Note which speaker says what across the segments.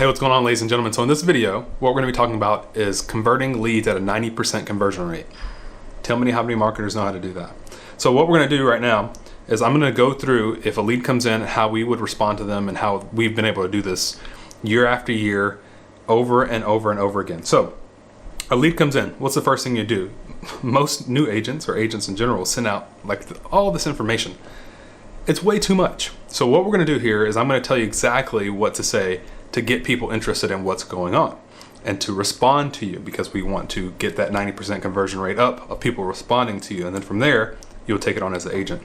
Speaker 1: Hey, what's going on, ladies and gentlemen? So in this video, what we're going to be talking about is converting leads at a 90% conversion rate. Tell me how many marketers know how to do that. So what we're going to do right now is I'm going to go through, if a lead comes in, how we would respond to them and how we've been able to do this year after year, over and over and over again. So a lead comes in, what's the first thing you do? Most new agents, or agents in general, send out all this information. It's way too much. So what we're going to do here is I'm going to tell you exactly what to say to get people interested in what's going on and to respond to you, because we want to get that 90% conversion rate up of people responding to you. And then from there, you'll take it on as an agent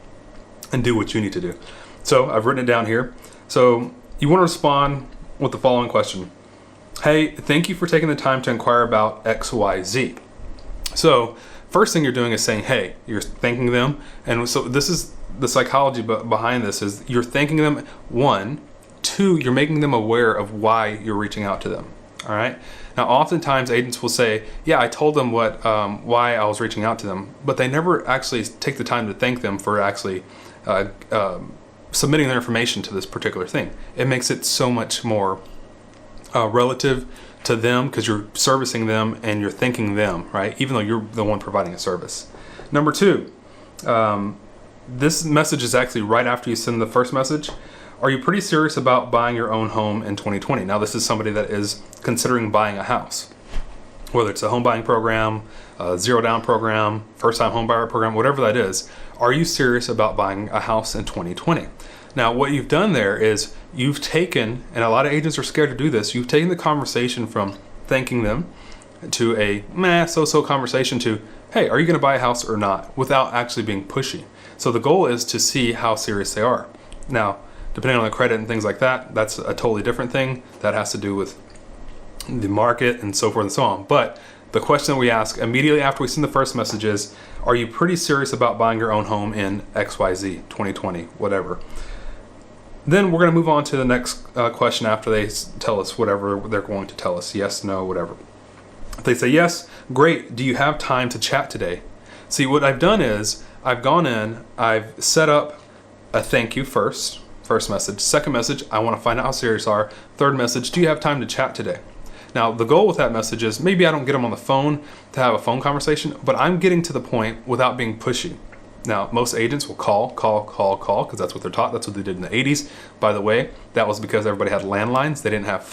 Speaker 1: and do what you need to do. So I've written it down here. So you want to respond with the following question. Hey, thank you for taking the time to inquire about XYZ. So first thing you're doing is saying, hey, you're thanking them. And so this is the psychology behind this is you're thanking them, one. Two, you're making them aware of why you're reaching out to them. All right. Now, oftentimes agents will say, yeah, I told them why I was reaching out to them, but they never actually take the time to thank them for actually submitting their information to this particular thing. It makes it so much more relative to them because you're servicing them and you're thanking them, right? Even though you're the one providing a service. Number two, this message is actually right after you send the first message. Are you pretty serious about buying your own home in 2020? Now, this is somebody that is considering buying a house, whether it's a home buying program, a zero down program, first time home buyer program, whatever that is. Are you serious about buying a house in 2020? Now, what you've done there is you've taken, and a lot of agents are scared to do this, you've taken the conversation from thanking them to a so-so conversation to, hey, are you going to buy a house or not, without actually being pushy. So the goal is to see how serious they are. Now, depending on the credit and things like that, that's a totally different thing. That has to do with the market and so forth and so on. But the question that we ask immediately after we send the first message is, are you pretty serious about buying your own home in XYZ, 2020, whatever? Then we're going to move on to the next question after they tell us whatever they're going to tell us, yes, no, whatever. If they say yes, great, do you have time to chat today? See, what I've done is I've gone in, I've set up a thank you first message. Second message, I want to find out how serious you are. Third message, do you have time to chat today? Now, the goal with that message is maybe I don't get them on the phone to have a phone conversation, but I'm getting to the point without being pushy. Now, most agents will call, because that's what they're taught. That's what they did in the 80s. By the way, that was because everybody had landlines. They didn't have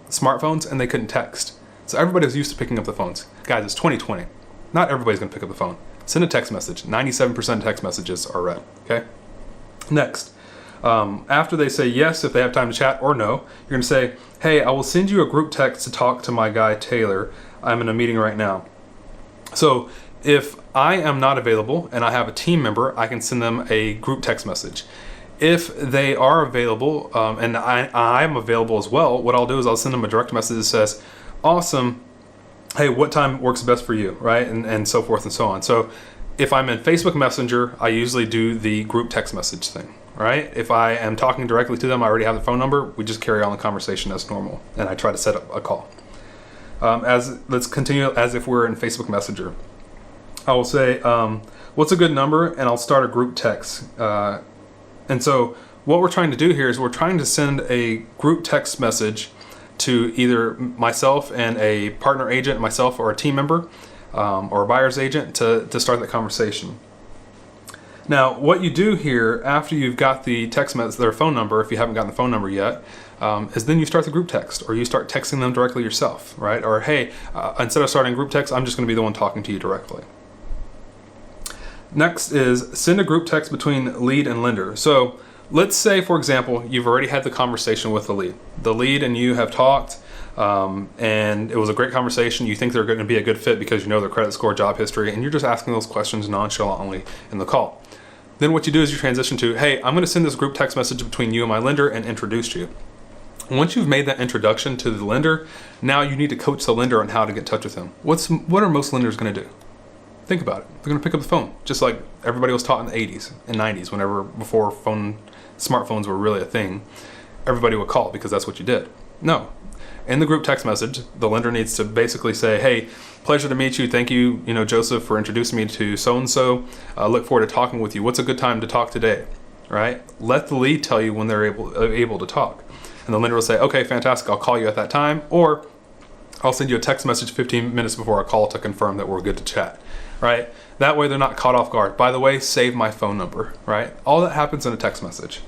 Speaker 1: smartphones, and they couldn't text. So everybody was used to picking up the phones. Guys, it's 2020. Not everybody's going to pick up the phone. Send a text message. 97% of text messages are read, okay? Next, after they say yes, if they have time to chat, or no, you're going to say, hey, I will send you a group text to talk to my guy, Taylor. I'm in a meeting right now. So if I am not available and I have a team member, I can send them a group text message. If they are available and I'm available as well, what I'll do is I'll send them a direct message that says, awesome, hey, what time works best for you, right? And so forth and so on. So if I'm in Facebook Messenger, I usually do the group text message thing, right? If I am talking directly to them, I already have the phone number, we just carry on the conversation as normal, and I try to set up a call. Let's continue as if we're in Facebook Messenger. I will say, what's a good number? And I'll start a group text. And so what we're trying to do here is we're trying to send a group text message to either myself and a partner agent, myself or a team member, or a buyer's agent to start that conversation. Now, what you do here after you've got the text message, their phone number, if you haven't gotten the phone number yet, is then you start the group text, or you start texting them directly yourself, right? Or hey, instead of starting group text, I'm just going to be the one talking to you directly. Next is send a group text between lead and lender. So let's say, for example, you've already had the conversation with the lead. The lead and you have talked, and it was a great conversation. You think they're going to be a good fit because you know their credit score, job history, and you're just asking those questions nonchalantly in the call. Then what you do is you transition to, hey, I'm going to send this group text message between you and my lender and introduce you. Once you've made that introduction to the lender, now you need to coach the lender on how to get in touch with him. What are most lenders going to do? Think about it. They're going to pick up the phone, just like everybody was taught in the 80s and 90s, before smartphones were really a thing. Everybody would call because that's what you did. No. In the group text message, the lender needs to basically say, hey, pleasure to meet you. Thank you, Joseph, for introducing me to so-and-so. Look forward to talking with you. What's a good time to talk today, right? Let the lead tell you when they're able to talk. And the lender will say, okay, fantastic, I'll call you at that time, or I'll send you a text message 15 minutes before a call to confirm that we're good to chat, right? That way they're not caught off guard. By the way, save my phone number, right? All that happens in a text message.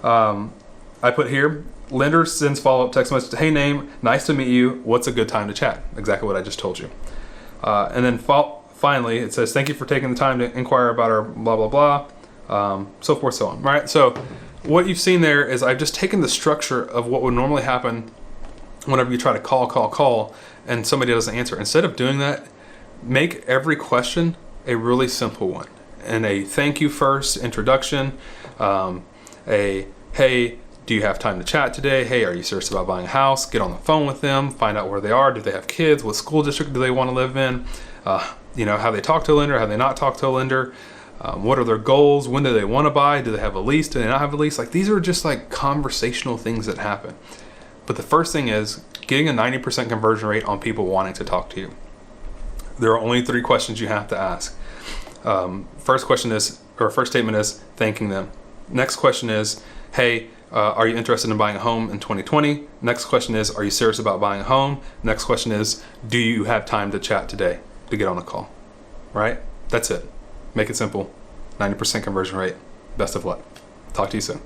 Speaker 1: I put here, lender sends follow-up text message, hey name, nice to meet you, what's a good time to chat? Exactly what I just told you. And then finally, it says, thank you for taking the time to inquire about our blah, blah, blah, so forth, so on, right? So what you've seen there is I've just taken the structure of what would normally happen whenever you try to call, and somebody doesn't answer. Instead of doing that, make every question a really simple one. And a thank you first, introduction, a hey, do you have time to chat today? Hey, are you serious about buying a house? Get on the phone with them, find out where they are. Do they have kids? What school district do they want to live in? Have they talked to a lender? Have they not talked to a lender? What are their goals? When do they want to buy? Do they have a lease? Do they not have a lease? Like, these are just like conversational things that happen. But the first thing is getting a 90% conversion rate on people wanting to talk to you. There are only 3 questions you have to ask. First statement is thanking them. Next question is, hey, are you interested in buying a home in 2020? Next question is, are you serious about buying a home? Next question is, do you have time to chat today to get on a call? Right? That's it. Make it simple. 90% conversion rate. Best of luck. Talk to you soon.